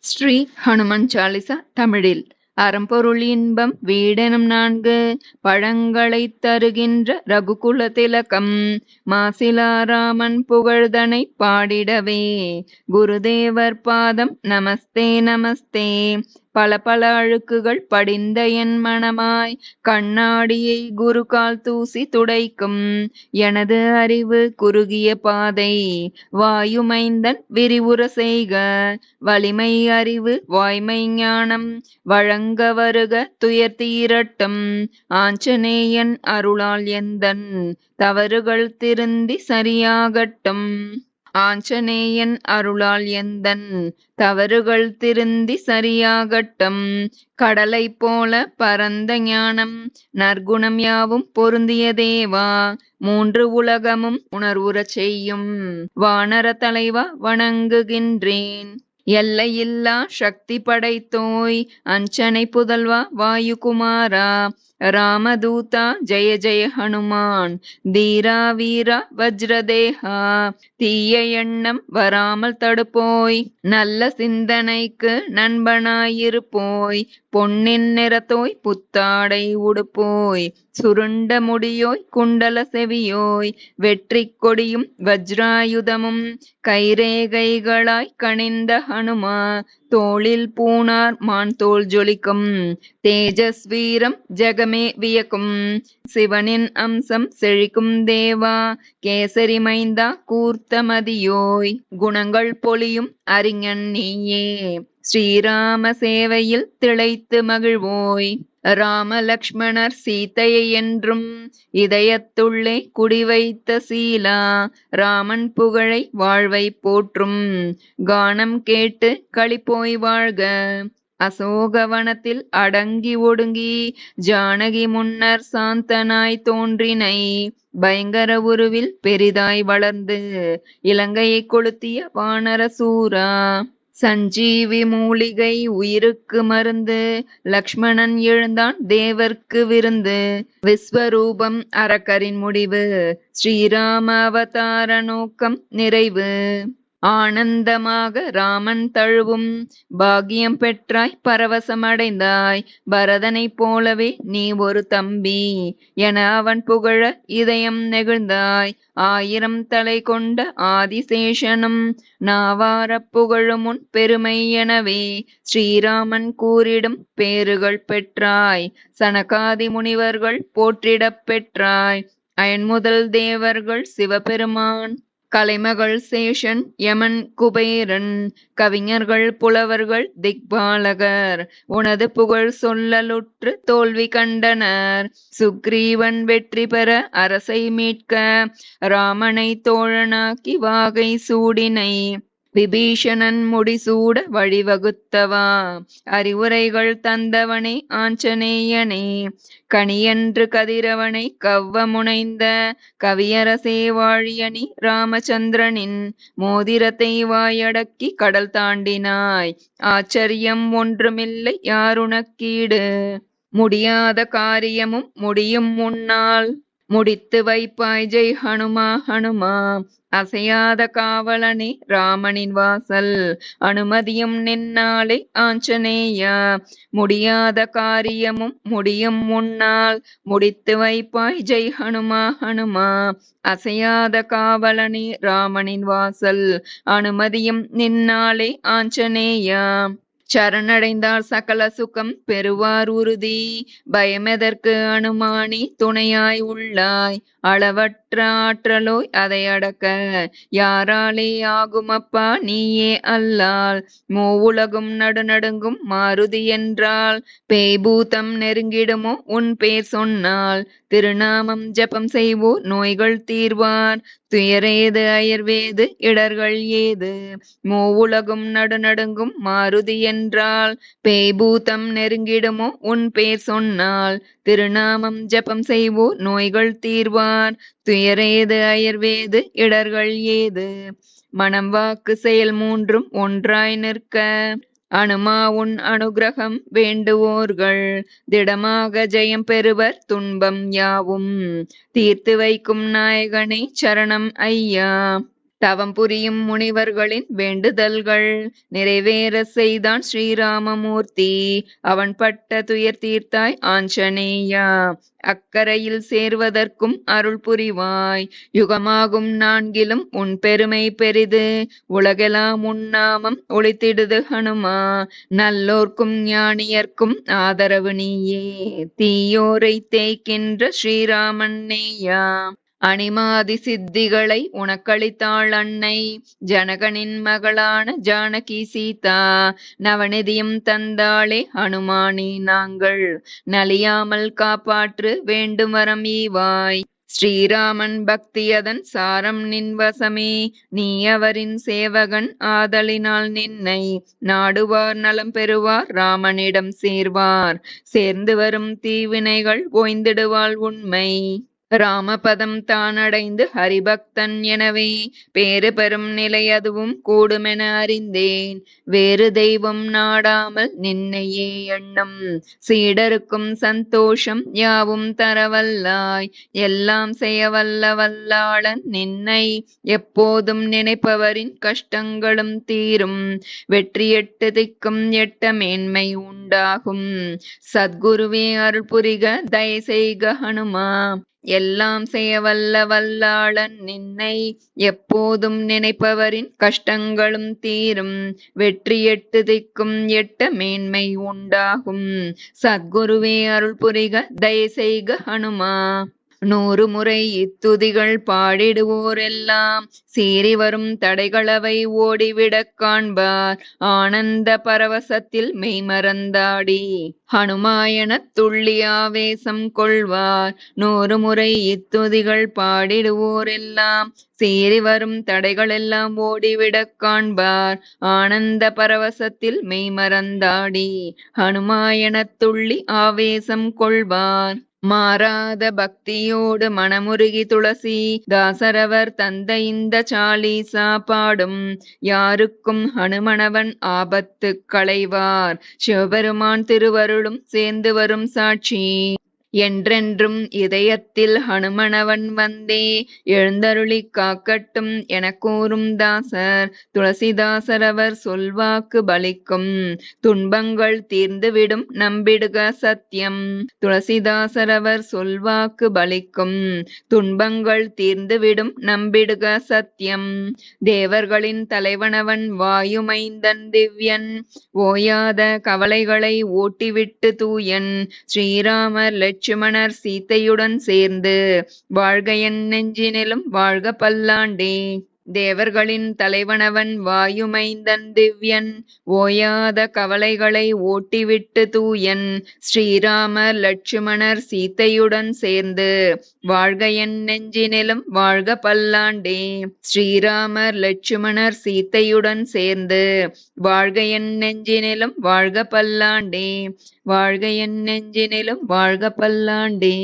ஸ்ரீ ஹனுமன் சாலிசா தமிழில் அறம்பொருள் இன்பம் வீடெனும் 4 பழங்களைத் தருகின்ற ரகுகுல திலகம் மாசிலா ராமன் புகழ்தனைப் பாடிடவே குருதேவர் பாதம் நமஸ்தே நமஸ்தே. பல பல அழுக்குகள் படிந்த என் மனமாய் கண்ணாடியை குருகால் தூசி துடைக்கும் எனது அறிவு குறுகிய பாதை வாயுமைந்தன் விரிவுற செய்க. வலிமை அறிவு வாய்மை ஞானம் வழங்க வருக துயர் தீரட்டும் ஆஞ்சநேயன் அருளால் எந்தன் தவறுகள் திருந்தி சரியாகட்டும். ஆஞ்சநேயன் அருளால் எந்தன் தவறுகள் திருந்தி சரியாகட்டும். கடலை போல பரந்த ஞானம் நற்குணம் யாவும் பொருந்திய தேவா 3 உலகமும் உணர்வுறச் செய்யும் வானர தலைவா வணங்குகின்றேன். எல்லையில்லா சக்தி படைத்தோய் அஞ்சனை புதல்வா வாயுகுமாரா ராமதூதா ஜெய ஜெய ஹனுமான் தீரா வீரா வஜ்ரதேஹா. தீய எண்ணம் வராமல் தடுப்போய் நல்ல சிந்தனைக்கு நண்பனாயிருப்போய் பொன்னின் நிறத்தோய் புத்தாடை உடுப்போய் சுருண்ட முடியோய் குண்டல செவியோய் வெற்றி கொடியும் வஜ்ராயுதமும் கைரேகைகளாய் கனிந்த ஹனுமா தோளில் பூணார் மான் தோல் ஜொலிக்கும் தேஜஸ் வீரம் ஜெகமே வியக்கும் சிவனின் அம்சம் செழிக்கும் தேவா கேசரி மைந்தா கூர்த்த மதியோய் குணங்கள் பொலியும் அறிஞன் நீயே ஸ்ரீராம சேவையில் திளைத்து மகிழ்வோய். ராம லக்ஷ்மணர் சீதையை என்றும் இதயத்துள்ளே குடிவைத்த சீலா ராமன் புகழை வாழ்வை போற்றும் கானம் கேட்டு களிப்போய் வாழ்க. அசோகவனத்தில் அடங்கி ஒடுங்கி ஜானகி முன்னர் சாந்தனாய் தோன்றினை பயங்கர உருவில் பெரிதாய் வளர்ந்து இலங்கையை கொளுத்திய வானர சூரா சஞ்சீவி மூலிகை உயிருக்கு மருந்து லக்ஷ்மணன் எழுந்தான் தேவர்க்கு விருந்து விஸ்வரூபம் அரக்கரின் முடிவு ஸ்ரீராம அவதார நோக்கம் நிறைவு. ஆனந்தமாக ராமன் தழுவும் பாக்கியம் பெற்றாய் பரவசமடைந்தாய் பரதனைப் போலவே நீ ஒரு தம்பி என அவன் புகழ இதயம் நெகிழ்ந்தாய். 1000 தலை கொண்ட ஆதிசேஷனும் நாவாரப் புகழுமுன் பெருமை எனவே ஸ்ரீராமன் கூறிடும் பேறுகள் பெற்றாய் சனகாதி முனிவர்கள் போற்றிடப் பெற்றாய். அயன்முதல் தேவர்கள் சிவபெருமான் கலைமகள் சேஷன் யமன் குபேரன் கவிஞர்கள் புலவர்கள் திக்பாலகர் உனது புகழ் சொல்லலுற்று தோல்வி கண்டனர். சுக்ரீவன் வெற்றி பெற அரசை மீட்க ராமனை தோழனாக்கி வாகை சூடினை விபீஷணன் முடிசூட வழிவகுத்தவா அறிவுரைகள் தந்தவனே ஆஞ்சநேயனே கனியன்று கதிரவனை கவ்வ முனைந்த கவியரசே வாழியணி ராமச்சந்திரனின் மோதிரத்தை வாயடக்கி கடல் தாண்டினாய் ஆச்சரியம் ஒன்றுமில்லை யாருனக்கீடு முடியாத காரியமும் முடியும் முன்னால் முடித்து வைப்பாய் ஜெய் ஹனுமா ஹனுமா. அசையாத காவலனே ராமனின் வாசல் அனுமதியும் நின்னாலே ஆஞ்சநேயா முடியாத காரியமும் முடியும் முன்னால் முடித்து வைப்பாய் ஜெய் ஹனுமா ஹனுமா. அசையாத காவலனே ராமனின் வாசல் அனுமதியும் நின்னாலே ஆஞ்சநேயா சரணடைந்தார் சகல சுகம் பெறுவார் உறுதி பயமெதற்கு அனுமானி துணையாய் உள்ளாய் அளவற்ற ஆற்றலோய் அதை அடக்க யாராலே ஆகுமப்பா நீயே அல்லால். மூவுலகும் நடுநடுங்கும் மாருதி என்றால் பேய்பூதம் நெருங்கிடுமோ உன் பேர் சொன்னால் திருநாமம் ஜபம் செய்வோர் நோய்கள் தீர்வார் துயரேது அயர்வேது இடர்கள் ஏது. மூவுலகும் நடுநடுங்கும் மாருதி என்றால் பேய்பூதம் நெருங்கிடுமோ உன் பேர் சொன்னால் திருநாமம் ஜபம் செய்வோர் நோய்கள் தீர்வார் துயரேது அயர்வேது இடர்கள் ஏது. மனம் வாக்கு செயல் 3ம் ஒன்றாய் நிற்க அனுமா உன் அனுகிரகம் வேண்டுவோர்கள் திடமாக ஜெயம் பெறுவர் துன்பம் யாவும் தீர்த்து வைக்கும் நாயகனே சரணம் ஐயா. தவம் புரியும் முனிவர்களின் வேண்டுதல்கள் நிறைவேற செய்தான் ஸ்ரீராமமூர்த்தி. அவன் பட்ட துயர் தீர்த்தாய் ஆஞ்சநேயா. அக்கரையில் சேர்வதற்கும் அருள் புரிவாய். யுகமாகும் நான்கிலும் உன் பெருமை பெரிது. உலகெல்லாம் உன்னாமம் ஒளித்திடுது ஹனுமா. நல்லோர்க்கும் ஞானியர்க்கும் ஆதரவு நீயே. தீயோரை தேய்க்கின்ற ஸ்ரீராமன் நேயா. அனிமாதி சித்திகளை உனக்களித்தாள் அன்னை. ஜனகனின் மகளான ஜானகி சீதா. நவநிதியும் தந்தாளே ஹனுமானே நாங்கள். நலியாமல் காப்பாற்று வேண்டும் வரம் ஈவாய். ஸ்ரீராமன் பக்தியதன் சாரம் நின் வசமே. நீ அவரின் சேவகன் ஆதலினால் நின்னை. நாடுவார் நலம் பெறுவார் ராமனிடம் சேர்வார். சேர்ந்து வரும் தீவினைகள் ஓய்ந்திடுவாள் உண்மை. ராமபதம் தானடைந்து ஹரிபக்தன் எனவே. பேறு பெறும் நிலை அதுவும் கூடுமென அறிந்தேன். வேறு தெய்வம் நாடாமல் நின்னையே எண்ணம். சீடருக்கும் சந்தோஷம் யாவும் தரவல்லாய். எல்லாம் செய்ய வல்ல வல்லாளன் நின்னை. எப்போதும் நினைப்பவரின் கஷ்டங்களும் தீரும். வெற்றி எட்டு திக்கும் எட்ட மேன்மை உண்டாகும். சத்குருவே அருள் புரிக தயை செய்க ஹனுமா. எல்லாம் செய்ய வல்ல வல்லாளன் நின்னை. எப்போதும் நினைப்பவரின் கஷ்டங்களும் தீரும். வெற்றி எட்டு திக்கும் எட்ட மேன்மை உண்டாகும். சத்குருவே அருள் புரிக தயை செய்க ஹனுமா. 100 முறை இத்துதிகள் பாடிடுவோரெல்லாம். சீறி வரும் தடைகளவை ஓடிவிடக் காண்பார். ஆனந்த பரவசத்தில் மெய்மறந்தாடி ஹனுமாயனத் துள்ளி ஆவேசம் கொள்வார். 100 முறை இத்துதிகள் பாடிடுவோரெல்லாம். சீறி வரும் தடைகளெல்லாம் ஓடிவிடக் காண்பார். ஆனந்த பரவசத்தில் மெய்மறந்தாடி ஹனுமாயனத் துள்ளி ஆவேசம் கொள்வார். மாறாத பக்தியோடு மனமுருகி துளசி தாசரவர் தந்த இந்த சாலீசா பாடும். யாருக்கும் ஹனுமனவன் ஆபத்து களைவார். சிவபெருமான் திருவருளும் சேர்ந்து வரும் சாட்சி. என்றென்றும் இதயத்தில் ஹனுமனவன் வந்தே. எழுந்தருளி காக்கட்டும் எனக் கூறும் தாசர். துளசிதாசரவர் சொல்வாக்கு பலிக்கும். துன்பங்கள் தீர்ந்துவிடும் நம்பிடுக சத்தியம். துளசிதாசரவர் சொல்வாக்கு பலிக்கும். துன்பங்கள் தீர்ந்துவிடும் நம்பிடுக சத்தியம். தேவர்களின் தலைவனவன் வாயுமைந்தன் திவ்யன். ஓயாத கவலைகளை ஓட்டிவிட்டு தூயன். ஸ்ரீராமர் லட்சுமணர் சீத்தையுடன் சேர்ந்து வாழ்க என் நெஞ்சினிலும் வாழ்க பல்லாண்டே. தேவர்களின் தலைவனவன் வாயுமைந்தன் திவ்யன். ஓயாத கவலைகளை ஓட்டிவிட்டு தூயன். ஸ்ரீராமர் லட்சுமணர் சீத்தையுடன் சேர்ந்து வாழ்க என் நெஞ்சினிலும் வாழ்க பல்லாண்டே. ஸ்ரீராமர் லட்சுமணர் சீத்தையுடன் சேர்ந்து வாழ்க என் நெஞ்சினிலும் வாழ்க பல்லாண்டே. வாழ்க என் நெஞ்சினிலும் வாழ்க பல்லாண்டே.